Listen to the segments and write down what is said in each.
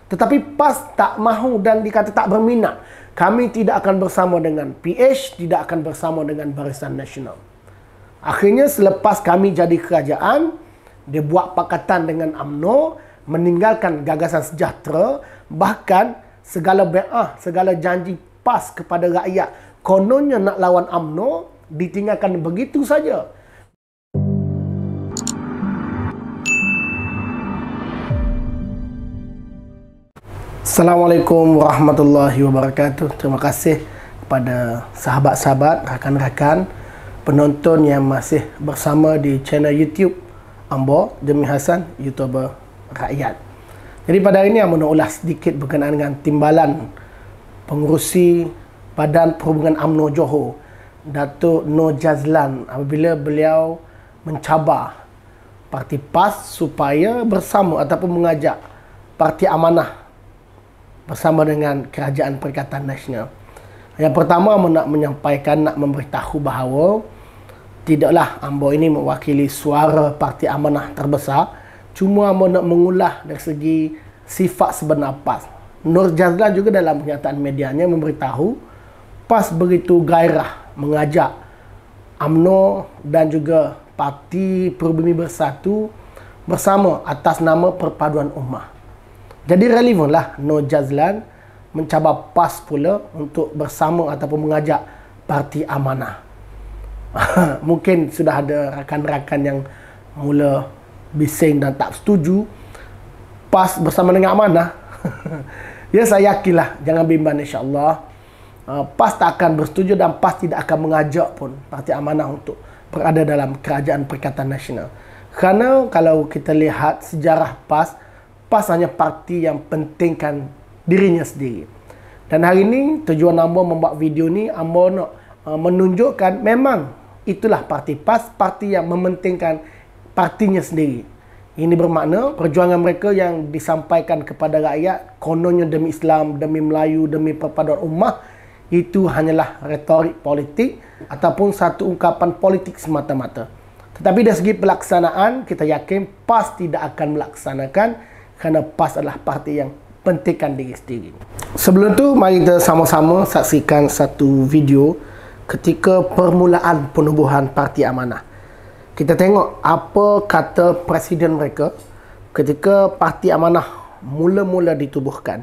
Tetapi PAS tak mahu dan dikata tak berminat. Kami tidak akan bersama dengan PH, tidak akan bersama dengan Barisan Nasional. Akhirnya selepas kami jadi kerajaan, dia buat pakatan dengan UMNO, meninggalkan Gagasan Sejahtera, bahkan segala be'ah, segala janji PAS kepada rakyat, kononnya nak lawan UMNO, ditinggalkan begitu saja. Assalamualaikum warahmatullahi wabarakatuh. Terima kasih kepada sahabat-sahabat, rakan-rakan, penonton yang masih bersama di channel YouTube Ambo Demi Hasan, YouTuber rakyat. Jadi pada hari ini saya nak ulas sedikit berkenaan dengan timbalan pengurusi Badan Perhubungan UMNO Johor, Datuk Nur Jazlan, apabila beliau mencabar Parti PAS supaya bersama ataupun mengajak Parti Amanah bersama dengan Kerajaan Perikatan Nasional. Yang pertama, nak menyampaikan, nak memberitahu bahawa tidaklah Ambo ini mewakili suara Parti Amanah terbesar. Cuma Ambo nak mengulas dari segi sifat sebenar PAS. Nur Jazlan juga dalam pernyataan medianya memberitahu PAS begitu gairah mengajak UMNO dan juga Parti Pribumi Bersatu bersama atas nama Perpaduan Ummah. Jadi relevanlah Nur Jazlan mencabar PAS pula untuk bersama ataupun mengajak Parti Amanah. Mungkin sudah ada rakan-rakan yang mula bising dan tak setuju PAS bersama dengan Amanah. Ya, saya yakinlah, jangan bimbang, insya-Allah PAS tak akan bersetuju dan PAS tidak akan mengajak pun Parti Amanah untuk berada dalam Kerajaan Perikatan Nasional. Kerana kalau kita lihat sejarah PAS hanya parti yang pentingkan dirinya sendiri. Dan hari ini tujuan Ambo membuat video ni, Ambo nak menunjukkan memang itulah parti PAS, parti yang mementingkan partinya sendiri. Ini bermakna perjuangan mereka yang disampaikan kepada rakyat, kononnya demi Islam, demi Melayu, demi perpaduan ummah, itu hanyalah retorik politik ataupun satu ungkapan politik semata-mata. Tetapi dari segi pelaksanaan, kita yakin PAS tidak akan melaksanakan, kerana PAS adalah parti yang pentingkan diri sendiri. Sebelum tu, mari kita sama-sama saksikan satu video ketika permulaan penubuhan Parti Amanah. Kita tengok apa kata Presiden mereka ketika Parti Amanah mula-mula ditubuhkan.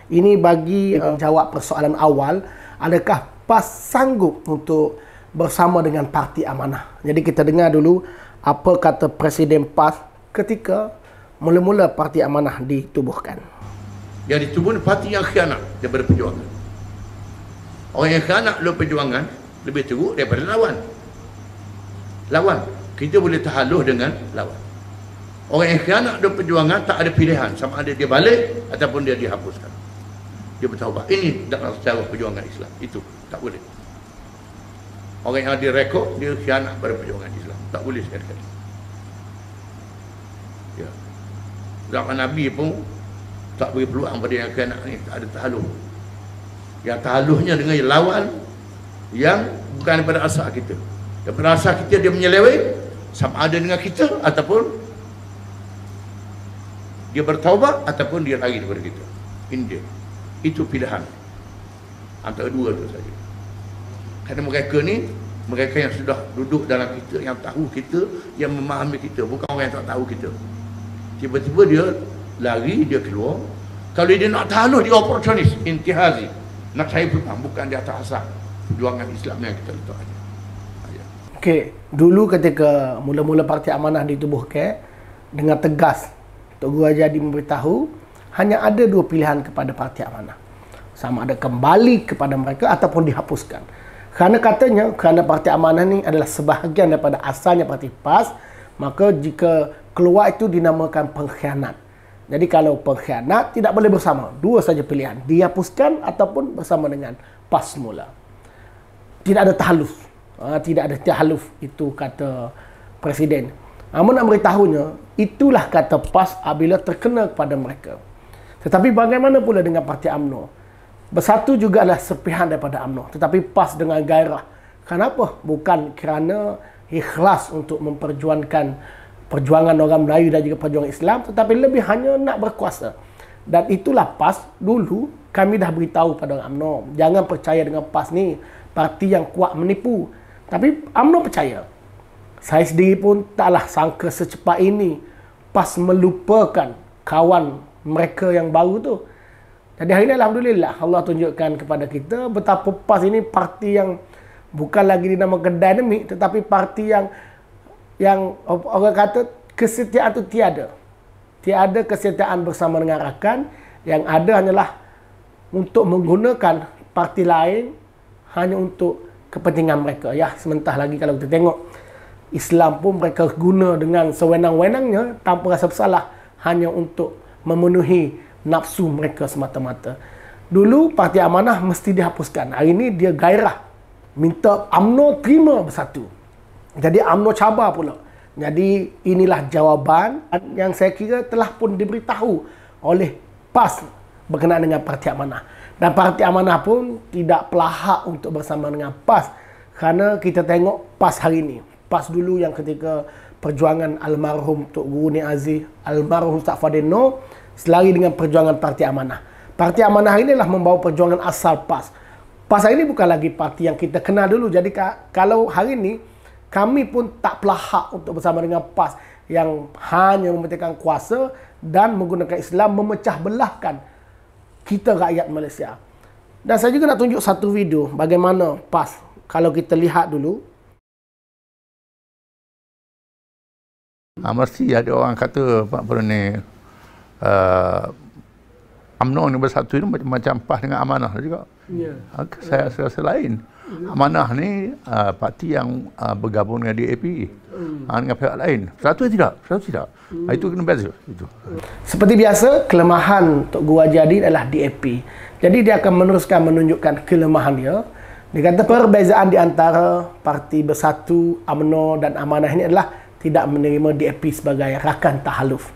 Ini bagi jawab persoalan awal, adakah PAS sanggup untuk bersama dengan Parti Amanah. Jadi kita dengar dulu apa kata Presiden PAS ketika mula-mula Parti Amanah ditubuhkan. Yang ditubuhkan parti yang khianat daripada perjuangan. Orang yang khianat dalam perjuangan lebih teruk daripada lawan. Lawan, kita boleh tahalluh dengan lawan. Orang yang khianat dalam perjuangan tak ada pilihan, sama ada dia balik ataupun dia dihapuskan. Dia bertaubat. Ini dalam secara perjuangan Islam. Itu tak boleh. Orang yang ada rekod, dia khianat pada perjuangan Islam. Tak boleh sekali-kali. Ya. Zaman Nabi pun tak beri peluang pada yang khianat ni, tak ada tahalluh. Yang tahalluhnya dengan lawan yang bukan daripada asal kita. Daripada asal kita dia menyeleweng, sama ada dengan kita ataupun dia bertaubat ataupun dia lari daripada kita. Ini dia. Itu pilihan antara dua tu saja. Kerana mereka ni, mereka yang sudah duduk dalam kita, yang tahu kita, yang memahami kita, bukan orang yang tak tahu kita. Tiba-tiba dia lari, dia keluar. Kalau dia nak tahalluh, dia oportunis, intihazi. Nak cari peluang, bukan di atas asas perjuangan Islam yang kita letak aja. Okey, dulu ketika mula-mula Parti Amanah ditubuhkan, dengan tegas Tok Guru Hajadi memberitahu hanya ada dua pilihan kepada Parti Amanah. Sama ada kembali kepada mereka ataupun dihapuskan. Kerana katanya, kerana Parti Amanah ni adalah sebahagian daripada asalnya Parti PAS, maka jika keluar itu dinamakan pengkhianat. Jadi kalau pengkhianat tidak boleh bersama. Dua saja pilihan, dihapuskan ataupun bersama dengan PAS semula. Tidak ada tahaluf. Tidak ada tahaluf, itu kata Presiden. Namun nak beritahunya, itulah kata PAS apabila terkena kepada mereka. Tetapi bagaimana pula dengan Parti UMNO? Bersatu juga adalah serpihan daripada UMNO. Tetapi PAS dengan gairah. Kenapa? Bukan kerana ikhlas untuk memperjuangkan perjuangan orang Melayu dan juga perjuangan Islam, tetapi lebih hanya nak berkuasa. Dan itulah PAS dulu kami dah beritahu pada orang UMNO, jangan percaya dengan PAS ni, parti yang kuat menipu. Tapi UMNO percaya. Saya sendiri pun taklah sangka secepat ini PAS melupakan kawan mereka yang baru tu. Jadi hari ini alhamdulillah Allah tunjukkan kepada kita betapa PAS ini parti yang bukan lagi dinamakan dinamik, tetapi parti yang orang kata kesetiaan tu tiada. Tiada kesetiaan bersama dengan rakan, yang ada hanyalah untuk menggunakan parti lain hanya untuk kepentingan mereka. Ya, sementara lagi kalau kita tengok Islam pun mereka guna dengan sewenang-wenangnya tanpa rasa bersalah hanya untuk memenuhi nafsu mereka semata-mata. Dulu Parti Amanah mesti dihapuskan. Hari ini dia gairah minta UMNO terima bersatu. Jadi UMNO cabar pula. Jadi inilah jawapan yang saya kira telah pun diberitahu oleh PAS berkenaan dengan Parti Amanah. Dan Parti Amanah pun tidak pelahak untuk bersama dengan PAS kerana kita tengok PAS hari ini. PAS dulu yang ketika perjuangan almarhum Tok Guru Nik Aziz, almarhum Ustaz Fadil Noor, selari dengan perjuangan Parti Amanah. Parti Amanah inilah membawa perjuangan asal PAS. PAS hari ini bukan lagi parti yang kita kenal dulu. Jadi kalau hari ini kami pun tak pelahak untuk bersama dengan PAS yang hanya mementingkan kuasa dan menggunakan Islam memecah belahkan kita rakyat Malaysia. Dan saya juga nak tunjuk satu video bagaimana PAS. Kalau kita lihat dulu. Mesti ada orang kata apa ni, UMNO ni bersatu ni macam PAS dengan Amanah juga. Ya. Saya rasa lain. Amanah ni parti yang bergabung dengan DAP dengan pihak lain. Satu tidak. Itu kena beza. Itu. Seperti biasa, kelemahan Tok Guru Haji Adil adalah DAP. Jadi dia akan meneruskan menunjukkan kelemahan dia. Dia kata perbezaan di antara Parti Bersatu, UMNO dan Amanah ini adalah tidak menerima DAP sebagai rakan tahaluf.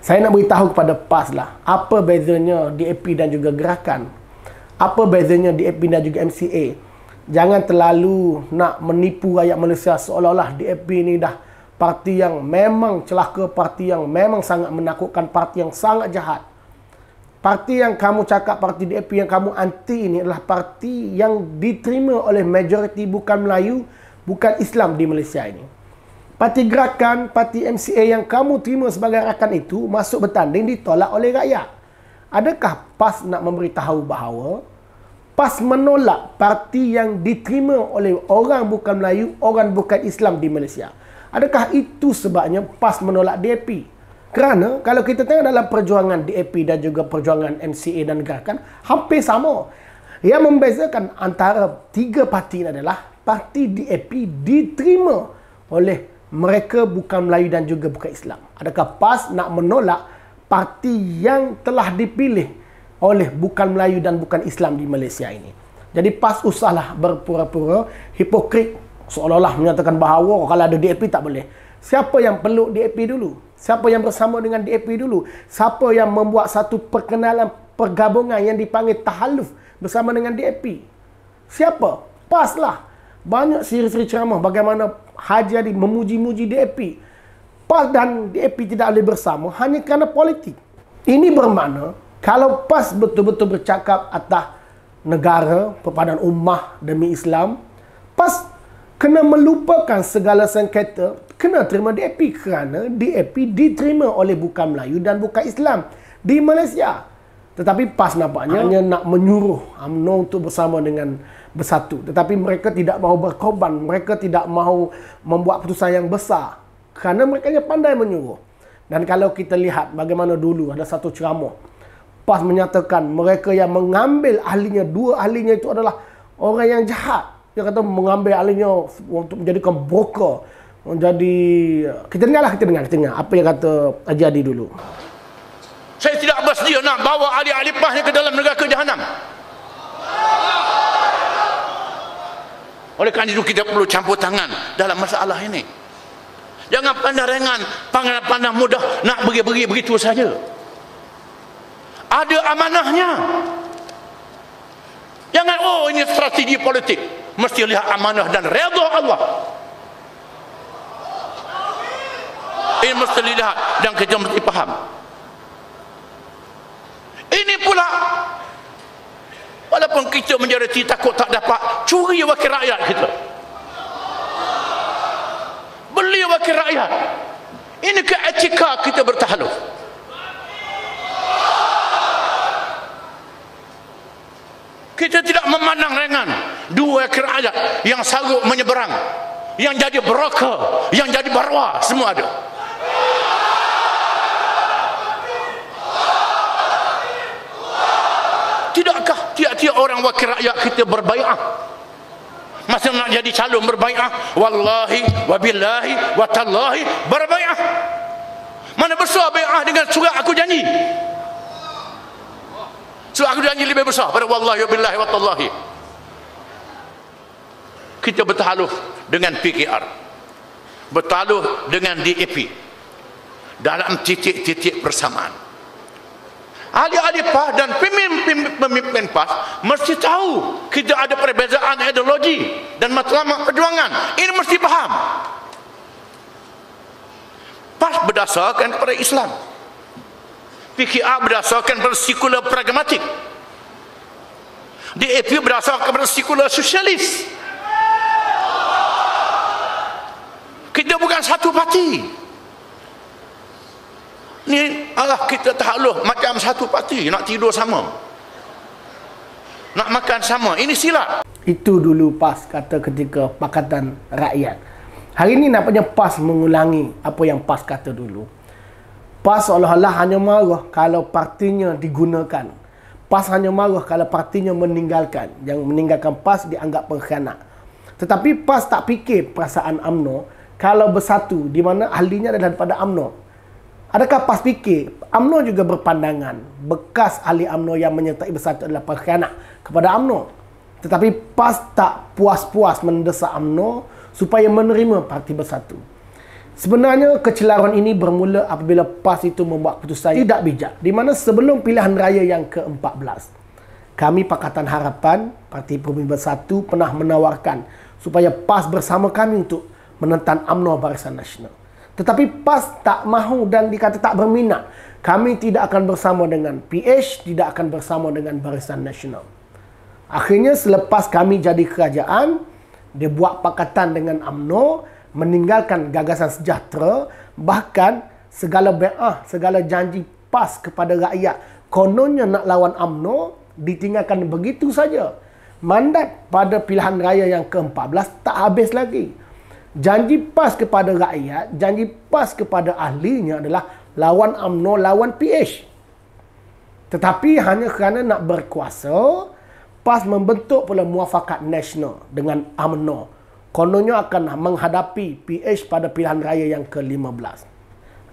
Saya nak beritahu kepada PAS lah, apa bezanya DAP dan juga gerakan? Apa bezanya DAP dan juga MCA? Jangan terlalu nak menipu rakyat Malaysia seolah-olah DAP ni dah parti yang memang celaka, parti yang memang sangat menakutkan, parti yang sangat jahat. Parti yang kamu cakap, parti DAP yang kamu anti ini adalah parti yang diterima oleh majoriti bukan Melayu, bukan Islam di Malaysia ini. Parti gerakan, parti MCA yang kamu terima sebagai rakan itu masuk bertanding ditolak oleh rakyat. Adakah PAS nak memberitahu bahawa PAS menolak parti yang diterima oleh orang bukan Melayu, orang bukan Islam di Malaysia? Adakah itu sebabnya PAS menolak DAP? Kerana kalau kita tengok dalam perjuangan DAP dan juga perjuangan MCA dan gerakan, hampir sama. Yang membezakan antara tiga parti ini adalah parti DAP diterima oleh mereka bukan Melayu dan juga bukan Islam. Adakah PAS nak menolak parti yang telah dipilih oleh bukan Melayu dan bukan Islam di Malaysia ini? Jadi PAS usahlah berpura-pura hipokrit seolah-olah menyatakan bahawa kalau ada DAP tak boleh. Siapa yang peluk DAP dulu? Siapa yang bersama dengan DAP dulu? Siapa yang membuat satu perkenalan pergabungan yang dipanggil tahaluf bersama dengan DAP? Siapa? PAS lah. Banyak siri-siri ceramah bagaimana Haji Adil memuji-muji DAP. PAS dan DAP tidak boleh bersama hanya kerana politik. Ini bermakna kalau PAS betul-betul bercakap atas negara, perpaduan ummah demi Islam, PAS kena melupakan segala sengketa, kena terima DAP kerana DAP diterima oleh bukan Melayu dan bukan Islam di Malaysia. Tetapi PAS nampaknya hanya nak menyuruh UMNO untuk bersama dengan bersatu. Tetapi mereka tidak mahu berkorban, mereka tidak mahu membuat putusan yang besar kerana mereka hanya pandai menyuruh. Dan kalau kita lihat bagaimana dulu ada satu ceramah, PAS menyatakan mereka yang mengambil ahlinya, dua ahlinya itu adalah orang yang jahat. Dia kata mengambil ahlinya untuk menjadikan broker, menjadi... Kita dengar apa yang kata Haji Adil dulu. Saya tidak bersedia nak bawa ahli-ahli PAS ni ke dalam neraka jahanam. Oleh kerana itu kita perlu campur tangan dalam masalah ini. Jangan pandang ringan, pandang mudah nak pergi begitu saja. Ada amanahnya. Jangan ini strategi politik. Mesti lihat amanah dan redha Allah. Ini mesti dilihat dan kita mesti faham. Walaupun kita majoriti takut tak dapat, curi wakil rakyat kita. Beli wakil rakyat. Ini ke etika kita bertahaluf. Kita tidak memandang ringan dua wakil rakyat yang sanggup menyeberang, yang jadi broker, yang jadi barwa, semua ada. Tidakkah tiap-tiap orang wakil rakyat kita berbai'ah? Masa nak jadi calon berbai'ah, wallahi wabillahi watallahi berbai'ah. Mana besar bai'ah dengan surat aku janji? Surat aku janji lebih besar pada wallahi wabillahi watallahi. Kita bertahaluf dengan PKR, bertahaluf dengan DAP dalam titik-titik persamaan. Ahli-ahli PAS dan pemimpin PAS mesti tahu kita ada perbezaan ideologi dan matlamat perjuangan. Ini mesti faham. PAS berdasarkan kepada Islam, PKR berdasarkan pada sekular pragmatik, DAP berdasarkan pada sekular sosialis. Kita bukan satu parti. Ni kita tahaluf macam satu parti, nak tidur sama, nak makan sama. Ini silap. Itu dulu PAS kata ketika Pakatan Rakyat. Hari ini nampaknya PAS mengulangi apa yang PAS kata dulu. PAS seolah-olah hanya marah kalau partinya digunakan. PAS hanya marah kalau partinya meninggalkan. Yang meninggalkan PAS dianggap pengkhianat. Tetapi PAS tak fikir perasaan UMNO kalau bersatu, di mana ahlinya adalah daripada UMNO. Adakah PAS fikir UMNO juga berpandangan bekas ahli UMNO yang menyertai bersatu adalah pengkhianat kepada UMNO? Tetapi PAS tak puas-puas mendesak UMNO supaya menerima parti bersatu. Sebenarnya kecelaruan ini bermula apabila PAS itu membuat keputusan tidak bijak, di mana sebelum pilihan raya yang ke-14, kami Pakatan Harapan, Parti Perubatan Bersatu pernah menawarkan supaya PAS bersama kami untuk menentang UMNO Barisan Nasional. Tetapi PAS tak mahu dan dikata tak berminat. Kami tidak akan bersama dengan PH, tidak akan bersama dengan Barisan Nasional. Akhirnya selepas kami jadi kerajaan, dia buat pakatan dengan UMNO, meninggalkan Gagasan Sejahtera, bahkan segala bai'ah, segala janji PAS kepada rakyat, kononnya nak lawan UMNO, ditinggalkan begitu saja. Mandat pada pilihan raya yang ke-14 tak habis lagi. Janji PAS kepada rakyat, janji PAS kepada ahlinya adalah lawan UMNO, lawan PH. Tetapi hanya kerana nak berkuasa, PAS membentuk pula Muafakat Nasional dengan UMNO. Kononnya akan menghadapi PH pada pilihan raya yang ke-15.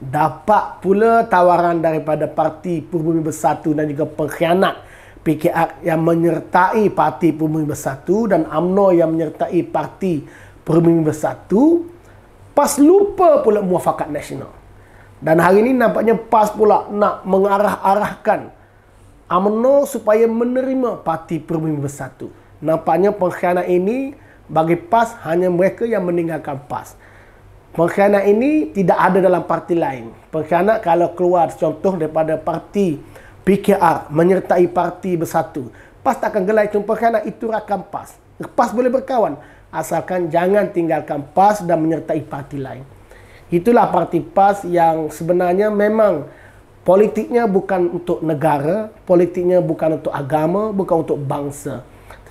Dapat pula tawaran daripada Parti Perubatan Bersatu dan juga pengkhianat PKR yang menyertai Parti Perubatan Bersatu dan UMNO yang menyertai Parti Perubatan Bersatu. PAS lupa pula Muafakat Nasional. Dan hari ini nampaknya PAS pula nak mengarah-arahkan UMNO supaya menerima Parti Perubatan Bersatu. Nampaknya pengkhianat ini bagi PAS hanya mereka yang meninggalkan PAS. Pengkhianat ini tidak ada dalam parti lain. Pengkhianat kalau keluar contoh daripada parti PKR menyertai Parti Bersatu, PAS tak akan gelai cuma pengkhianat itu rakan PAS. PAS boleh berkawan, asalkan jangan tinggalkan PAS dan menyertai parti lain. Itulah parti PAS yang sebenarnya memang politiknya bukan untuk negara, politiknya bukan untuk agama, bukan untuk bangsa.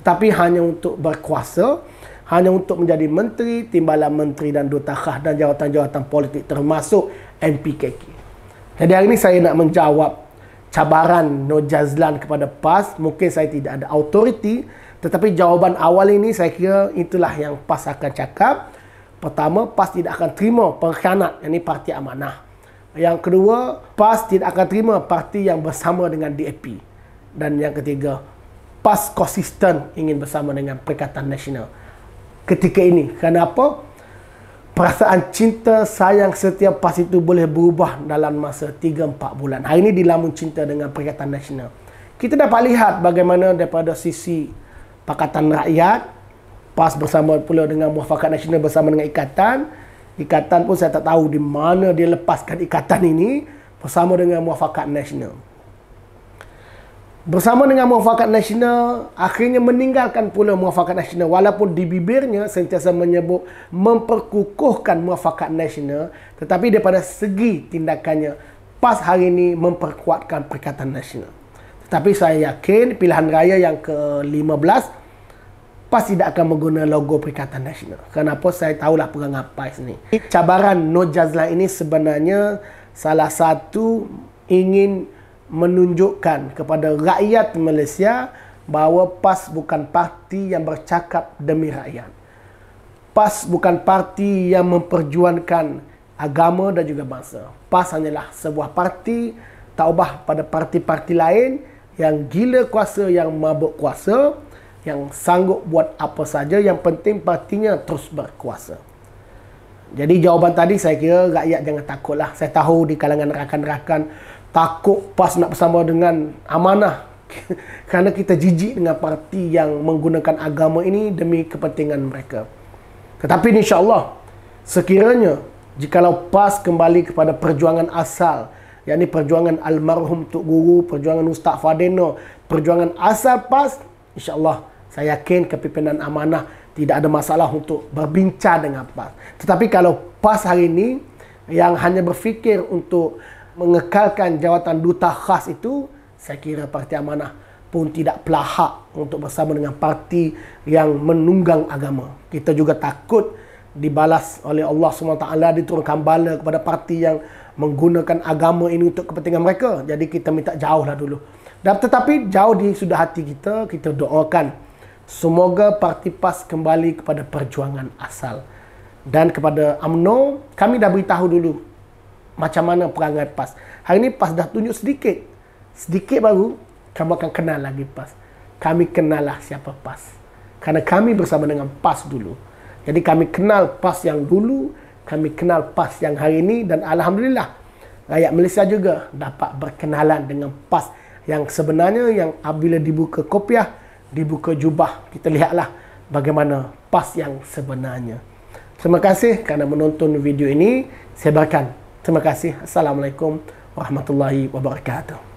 Tetapi hanya untuk berkuasa, hanya untuk menjadi menteri, timbalan menteri dan duta khas dan jawatan-jawatan politik termasuk MPKK. Jadi hari ini saya nak menjawab cabaran Nur Jazlan kepada PAS. Mungkin saya tidak ada autoriti, tetapi jawaban awal ini saya kira itulah yang PAS akan cakap. Pertama, PAS tidak akan terima pengkhianat, ini parti amanah. Yang kedua, PAS tidak akan terima parti yang bersama dengan DAP. Dan yang ketiga, PAS konsisten ingin bersama dengan Perikatan Nasional ketika ini. Kenapa? Perasaan cinta, sayang, setia PAS itu boleh berubah dalam masa 3-4 bulan. Hari ini dilamun cinta dengan Perikatan Nasional. Kita dapat lihat bagaimana daripada sisi Pakatan Rakyat, PAS bersama pula dengan Muafakat Nasional bersama dengan Ikatan. Ikatan pun saya tak tahu di mana dia lepaskan Ikatan ini bersama dengan Muafakat Nasional. Bersama dengan muafakat nasional, akhirnya meninggalkan pula muafakat nasional. Walaupun di bibirnya sentiasa menyebut memperkukuhkan muafakat nasional, tetapi daripada segi tindakannya, PAS hari ini memperkuatkan Perikatan Nasional. Tetapi saya yakin pilihan raya yang ke-15, PAS tidak akan menggunakan logo Perikatan Nasional. Kenapa? Saya tahulah perangai PAS ni. Cabaran No Jazlan ini sebenarnya salah satu ingin menunjukkan kepada rakyat Malaysia bahawa PAS bukan parti yang bercakap demi rakyat. PAS bukan parti yang memperjuangkan agama dan juga bangsa. PAS hanyalah sebuah parti tak ubah pada parti-parti lain yang gila kuasa, yang mabuk kuasa, yang sanggup buat apa saja, yang penting partinya terus berkuasa. Jadi jawapan tadi saya kira rakyat jangan takutlah. Saya tahu di kalangan rakan-rakan takut PAS nak bersama dengan Amanah kerana kita jijik dengan parti yang menggunakan agama ini demi kepentingan mereka. Tetapi insya-Allah sekiranya jikalau PAS kembali kepada perjuangan asal, yakni perjuangan almarhum Tok Guru, perjuangan Ustaz Fadeno, perjuangan asal PAS, insya-Allah saya yakin kepimpinan Amanah tidak ada masalah untuk berbincang dengan PAS. Tetapi kalau PAS hari ini yang hanya berfikir untuk mengekalkan jawatan duta khas itu, saya kira Parti Amanah pun tidak pelahak untuk bersama dengan parti yang menunggang agama. Kita juga takut dibalas oleh Allah SWT, diturunkan bala kepada parti yang menggunakan agama ini untuk kepentingan mereka. Jadi kita minta jauhlah dulu. Dan tetapi jauh di sudah hati kita, kita doakan semoga parti PAS kembali kepada perjuangan asal. Dan kepada UMNO, kami dah beritahu dulu macam mana perangai PAS. Hari ini PAS dah tunjuk sedikit. Sedikit baru, kamu akan kenal lagi PAS. Kami kenal lah siapa PAS. Kerana kami bersama dengan PAS dulu. Jadi kami kenal PAS yang dulu, kami kenal PAS yang hari ini, dan Alhamdulillah, rakyat Malaysia juga dapat berkenalan dengan PAS yang sebenarnya, yang apabila dibuka kopiah, dibuka jubah, kita lihatlah bagaimana PAS yang sebenarnya. Terima kasih kerana menonton video ini. Saya berikan terima kasih. Assalamualaikum warahmatullahi wabarakatuh.